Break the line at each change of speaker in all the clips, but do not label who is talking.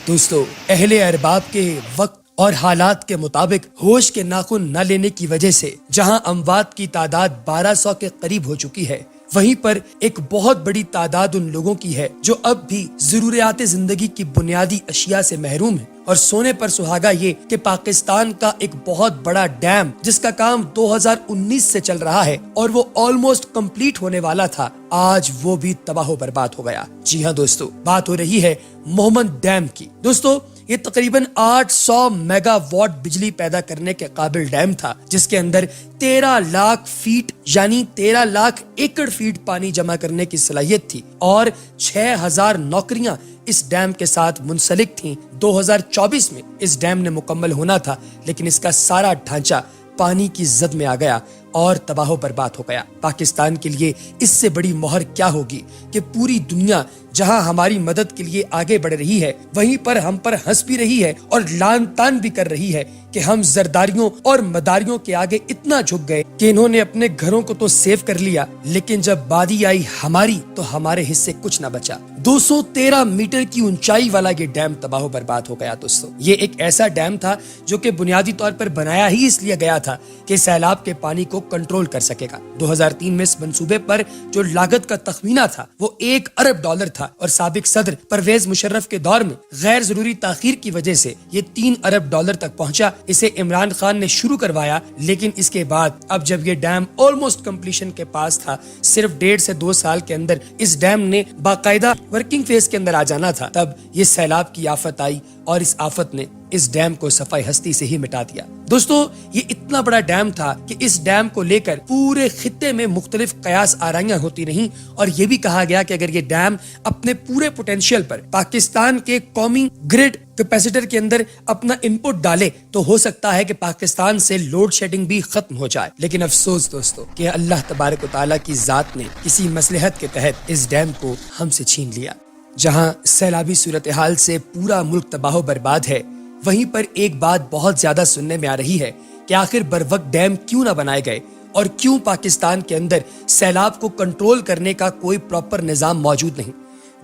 دوستو اہل ارباب کے وقت اور حالات کے مطابق ہوش کے ناخن نہ لینے کی وجہ سے جہاں اموات کی تعداد 1200 کے قریب ہو چکی ہے، وہیں پر ایک بہت بڑی تعداد ان لوگوں کی ہے جو اب بھی ضروریات زندگی کی بنیادی اشیاء سے محروم ہیں۔ اور سونے پر سہاگا یہ کہ پاکستان کا ایک بہت بڑا ڈیم جس کا کام 2019 سے چل رہا ہے اور وہ آلموسٹ کمپلیٹ ہونے والا تھا، آج وہ بھی تباہ و برباد ہو گیا۔ جی ہاں دوستو، بات ہو رہی ہے مومند ڈیم کی۔ دوستو یہ تقریباً 800 میگا واٹ بجلی پیدا کرنے کے قابل ڈیم تھا، جس کے اندر 13 لاکھ فیٹ یعنی 13 لاکھ ایکڑ فیٹ پانی جمع کرنے کی صلاحیت تھی اور 6000 نوکریاں اس ڈیم کے ساتھ منسلک تھیں۔ 2024 میں اس ڈیم نے مکمل ہونا تھا، لیکن اس کا سارا ڈھانچہ پانی کی زد میں آ گیا اور تباہ و برباد ہو گیا۔ پاکستان کے لیے اس سے بڑی مہر کیا ہوگی کہ پوری دنیا جہاں ہماری مدد کے لیے آگے بڑھ رہی ہے، وہیں پر ہم پر ہنس بھی رہی ہے اور لان تان بھی کر رہی ہے کہ ہم زرداریوں اور مداریوں کے آگے اتنا جھک گئے کہ انہوں نے اپنے گھروں کو تو سیو کر لیا، لیکن جب باری آئی ہماری تو ہمارے حصے کچھ نہ بچا۔ 213 میٹر کی اونچائی والا یہ ڈیم تباہ و برباد ہو گیا۔ دوستو یہ ایک ایسا ڈیم تھا جو کہ بنیادی طور پر بنایا ہی اس لیے گیا تھا کہ سیلاب کے پانی کو کنٹرول کر سکے گا۔ 2003 میں اس منصوبے پر جو لاگت کا تخمینہ تھا وہ $1 ارب تھا اور سابق صدر پرویز مشرف کے دور میں غیر ضروری تاخیر کی وجہ سے یہ $3 ارب تک پہنچا۔ اسے عمران خان نے شروع کروایا، لیکن اس کے بعد اب جب یہ ڈیم آلموسٹ کمپلیشن کے پاس تھا، صرف 1.5 سے 2 سال کے اندر اس ڈیم نے باقاعدہ ورکنگ فیز کے اندر آ جانا تھا، تب یہ سیلاب کی آفت آئی اور اس آفت نے اس ڈیم کو صفائی ہستی سے ہی مٹا دیا۔ دوستو یہ اتنا بڑا ڈیم تھا کہ اس ڈیم کو لے کر پورے خطے میں مختلف قیاس آرائیاں ہوتی رہیں اور یہ بھی کہا گیا کہ اگر یہ ڈیم اپنے پورے پوٹینشیل پر پاکستان کے قومی گریڈ کیپیسیٹر کے اندر اپنا انپٹ ڈالے تو ہو سکتا ہے کہ پاکستان سے لوڈ شیڈنگ بھی ختم ہو جائے۔ لیکن افسوس دوستو کہ اللہ تبارک و تعالیٰ کی ذات نے کسی مصلحت کے تحت اس ڈیم کو ہم سے چھین لیا۔ جہاں سیلابی صورتحال سے پورا ملک تباہ و برباد ہے، وہیں پر ایک بات بہت زیادہ سننے میں آ رہی ہے کہ آخر بروقت ڈیم کیوں نہ بنائے گئے اور کیوں پاکستان کے اندر سیلاب کو کنٹرول کرنے کا کوئی پراپر نظام موجود نہیں۔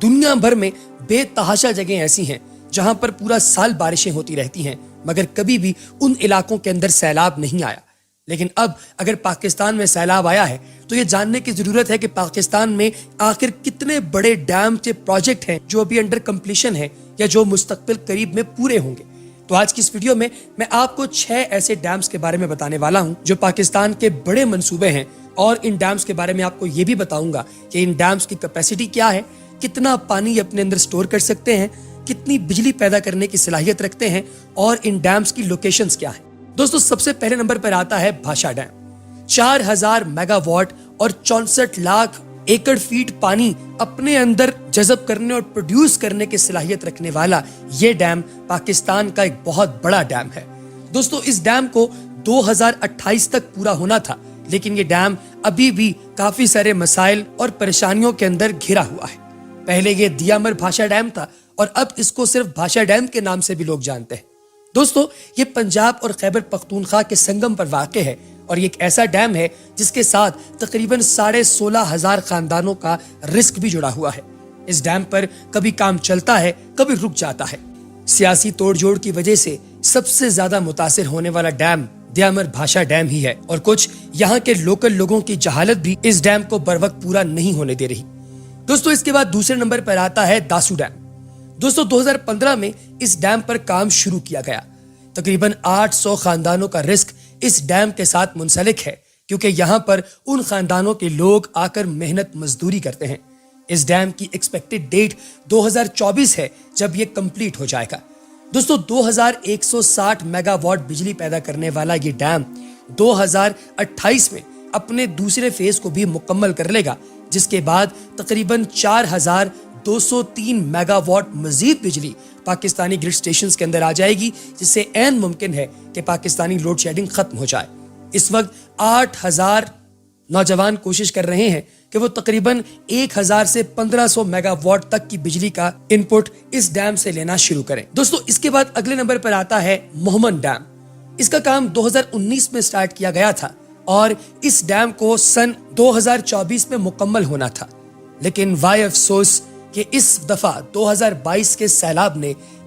دنیا بھر میں بے تحاشا جگہیں ایسی ہیں جہاں پر پورا سال بارشیں ہوتی رہتی ہیں، مگر کبھی بھی ان علاقوں کے اندر سیلاب نہیں آیا۔ لیکن اب اگر پاکستان میں سیلاب آیا ہے تو یہ جاننے کی ضرورت ہے کہ پاکستان میں آخر کتنے بڑے ڈیم کے پروجیکٹ ہیں جو ابھی انڈر کمپلیشن ہیں یا جو مستقبل قریب میں پورے ہوں گے۔ تو آج کی اس ویڈیو میں آپ کو 6 ایسے ڈیمز کے بارے میں بتانے والا ہوں جو پاکستان کے بڑے منصوبے ہیں، اور ان ڈیمز کے بارے میں آپ کو یہ بھی بتاؤں گا کہ ان ڈیمز کی کیپیسٹی کیا ہے، کتنا پانی اپنے اندر سٹور کر سکتے ہیں، کتنی بجلی پیدا کرنے کی صلاحیت رکھتے ہیں اور ان ڈیمز کی لوکیشنز کیا ہیں۔ دوستو سب سے پہلے نمبر پر آتا ہے بھاشا ڈیم۔ 4000 میگا واٹ اور 64 لاکھ ایکڑ فیٹ پانی اپنے اندر جذب کرنے اور پروڈیوس کرنے کی صلاحیت رکھنے والا یہ ڈیم پاکستان کا ایک بہت بڑا ڈیم ہے۔ دوستو اس ڈیم کو 2028 تک پورا ہونا تھا، لیکن یہ ڈیم ابھی بھی کافی سارے مسائل اور پریشانیوں کے اندر گھرا ہوا ہے۔ پہلے یہ دیامر بھاشا ڈیم تھا اور اب اس کو صرف بھاشا ڈیم کے نام سے بھی لوگ جانتے ہیں۔ دوستو یہ پنجاب اور خیبر پختونخوا کے سنگم پر واقع ہے اور یہ ایک ایسا ڈیم ہے جس کے ساتھ تقریباً 16,500 خاندانوں کا رزق بھی جڑا ہوا ہے۔ اس ڈیم پر کبھی کام چلتا ہے، کبھی رک جاتا ہے۔ سیاسی توڑ جوڑ کی وجہ سے سب سے زیادہ متاثر ہونے والا ڈیم دیامر بھاشا ڈیم ہی ہے، اور کچھ یہاں کے لوکل لوگوں کی جہالت بھی اس ڈیم کو بروقت پورا نہیں ہونے دے رہی۔ دوستو اس کے بعد دوسرے نمبر پر آتا ہے داسو ڈیم۔ دوستو 2015 میں اس ڈیم پر کام شروع کیا گیا۔ تقریباً 800 خاندانوں کا رزق اس ڈیم کے ساتھ منسلک ہے، کیونکہ یہاں پر ان خاندانوں کے لوگ آ کر محنت مزدوری کرتے ہیں۔ اس ڈیم کی ایکسپیکٹڈ ڈیٹ 2024 ہے جب یہ کمپلیٹ ہو جائے گا۔ دوستو 2160 میگا واٹ بجلی پیدا کرنے والا یہ ڈیم 2028 میں اپنے دوسرے فیز کو بھی مکمل کر لے گا، جس کے بعد تقریباً 4203 میگا واٹ مزید بجلی پاکستانی گرڈ سٹیشنز کے اندر آ جائے گی، جس سے عین ممکن ہے کہ پاکستانی لوڈ شیڈنگ ختم ہو جائے۔ اس وقت 8000 نوجوان کوشش کر رہے ہیں کہ وہ تقریباً 1000 سے 1500 میگا واٹ تک کی بجلی کا انپٹ اس ڈیم سے لینا شروع کریں۔ دوستو اس کے بعد اگلے نمبر پر آتا ہے مومند ڈیم۔ اس کا کام 2019 میں سٹارٹ کیا گیا تھا اور اس ڈیم کو سن 2024 میں مکمل ہونا تھا، لیکن وائے افسوس کہ اس دفعہ 2022 کے سیلاب نے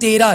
13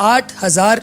8000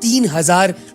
3000